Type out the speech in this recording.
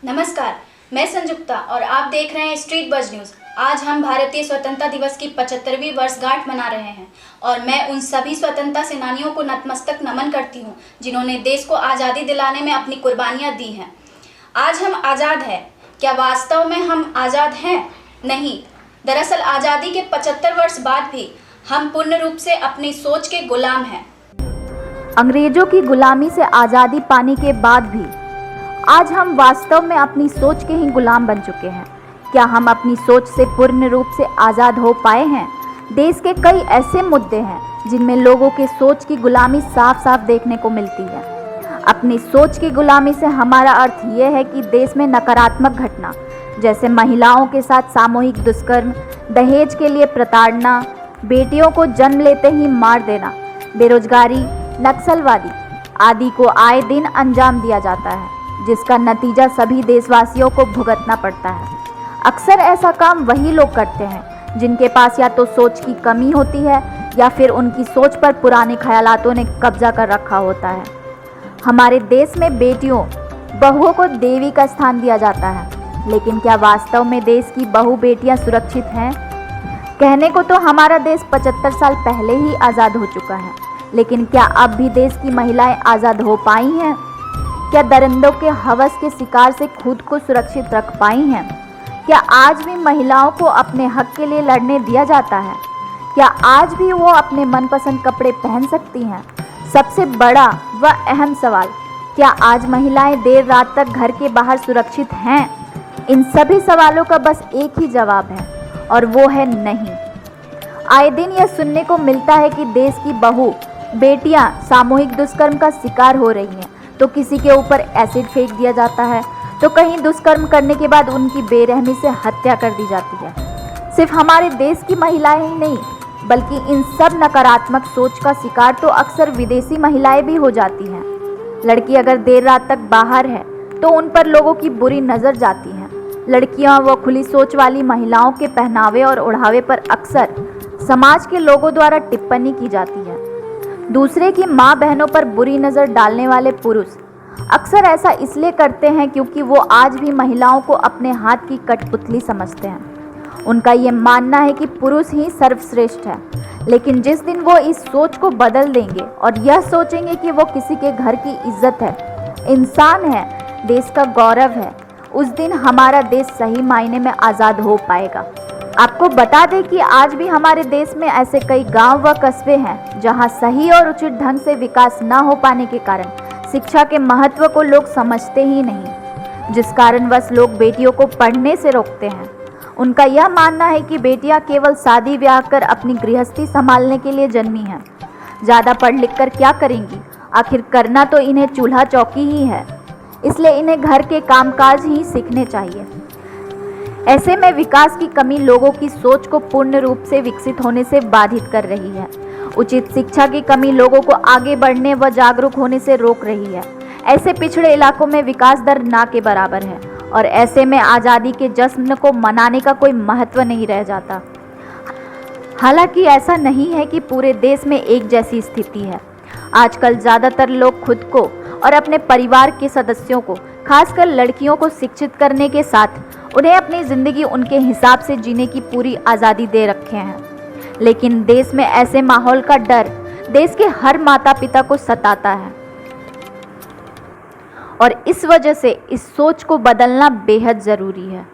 नमस्कार, मैं संजुक्ता और आप देख रहे हैं स्ट्रीट बज़ न्यूज़। आज हम भारतीय स्वतंत्रता दिवस की 75वीं वर्षगांठ मना रहे हैं और मैं उन सभी स्वतंत्रता सेनानियों को नतमस्तक नमन करती हूं जिन्होंने देश को आज़ादी दिलाने में अपनी कुर्बानियां दी हैं। आज हम आज़ाद हैं। क्या वास्तव में हम आज़ाद हैं? नहीं। दरअसल आज़ादी के 75 वर्ष बाद भी हम पूर्ण रूप से अपनी सोच के गुलाम हैं। अंग्रेजों की गुलामी से आज़ादी पाने के बाद भी आज हम वास्तव में अपनी सोच के ही गुलाम बन चुके हैं। क्या हम अपनी सोच से पूर्ण रूप से आज़ाद हो पाए हैं? देश के कई ऐसे मुद्दे हैं जिनमें लोगों के सोच की गुलामी साफ साफ देखने को मिलती है। अपनी सोच की गुलामी से हमारा अर्थ ये है कि देश में नकारात्मक घटना जैसे महिलाओं के साथ सामूहिक दुष्कर्म, दहेज के लिए प्रताड़ना, बेटियों को जन्म लेते ही मार देना, बेरोजगारी, नक्सलवादी आदि को आए दिन अंजाम दिया जाता है, जिसका नतीजा सभी देशवासियों को भुगतना पड़ता है। अक्सर ऐसा काम वही लोग करते हैं जिनके पास या तो सोच की कमी होती है या फिर उनकी सोच पर पुराने ख्यालातों ने कब्जा कर रखा होता है। हमारे देश में बेटियों, बहुओं को देवी का स्थान दिया जाता है, लेकिन क्या वास्तव में देश की बहू बेटियां सुरक्षित हैं? कहने को तो हमारा देश 75 साल पहले ही आज़ाद हो चुका है, लेकिन क्या अब भी देश की महिलाएं आज़ाद हो पाई हैं? क्या दरिंदों के हवस के शिकार से खुद को सुरक्षित रख पाई हैं? क्या आज भी महिलाओं को अपने हक के लिए लड़ने दिया जाता है? क्या आज भी वो अपने मनपसंद कपड़े पहन सकती हैं? सबसे बड़ा व अहम सवाल, क्या आज महिलाएं देर रात तक घर के बाहर सुरक्षित हैं? इन सभी सवालों का बस एक ही जवाब है और वो है नहीं। आए दिन यह सुनने को मिलता है कि देश की बहू बेटियां सामूहिक दुष्कर्म का शिकार हो रही हैं, तो किसी के ऊपर एसिड फेंक दिया जाता है, तो कहीं दुष्कर्म करने के बाद उनकी बेरहमी से हत्या कर दी जाती है। सिर्फ हमारे देश की महिलाएं ही नहीं, बल्कि इन सब नकारात्मक सोच का शिकार तो अक्सर विदेशी महिलाएं भी हो जाती हैं। लड़की अगर देर रात तक बाहर है तो उन पर लोगों की बुरी नज़र जाती है। लड़कियां व खुली सोच वाली महिलाओं के पहनावे और ओढ़ावे पर अक्सर समाज के लोगों द्वारा टिप्पणी की जाती है। दूसरे की माँ बहनों पर बुरी नज़र डालने वाले पुरुष अक्सर ऐसा इसलिए करते हैं क्योंकि वो आज भी महिलाओं को अपने हाथ की कठपुतली समझते हैं। उनका ये मानना है कि पुरुष ही सर्वश्रेष्ठ है, लेकिन जिस दिन वो इस सोच को बदल देंगे और यह सोचेंगे कि वो किसी के घर की इज्जत है, इंसान है, देश का गौरव है, उस दिन हमारा देश सही मायने में आज़ाद हो पाएगा। आपको बता दें कि आज भी हमारे देश में ऐसे कई गांव व कस्बे हैं जहां सही और उचित ढंग से विकास न हो पाने के कारण शिक्षा के महत्व को लोग समझते ही नहीं, जिस कारणवश लोग बेटियों को पढ़ने से रोकते हैं। उनका यह मानना है कि बेटियां केवल शादी ब्याह कर अपनी गृहस्थी संभालने के लिए जन्मी हैं। ज़्यादा पढ़ लिख कर क्या करेंगी? आखिर करना तो इन्हें चूल्हा चौकी ही है, इसलिए इन्हें घर के कामकाज ही सीखने चाहिए। ऐसे में विकास की कमी लोगों की सोच को पूर्ण रूप से विकसित होने से बाधित कर रही है। उचित शिक्षा की कमी लोगों को आगे बढ़ने व जागरूक होने से रोक रही है। ऐसे पिछड़े इलाकों में विकास दर ना के बराबर है और ऐसे में आज़ादी के जश्न को मनाने का कोई महत्व नहीं रह जाता। हालांकि ऐसा नहीं है कि पूरे देश में एक जैसी स्थिति है। आजकल ज़्यादातर लोग खुद को और अपने परिवार के सदस्यों को, खासकर लड़कियों को शिक्षित करने के साथ उन्हें अपनी ज़िंदगी उनके हिसाब से जीने की पूरी आज़ादी दे रखे हैं। लेकिन देश में ऐसे माहौल का डर देश के हर माता पिता को सताता है और इस वजह से इस सोच को बदलना बेहद ज़रूरी है।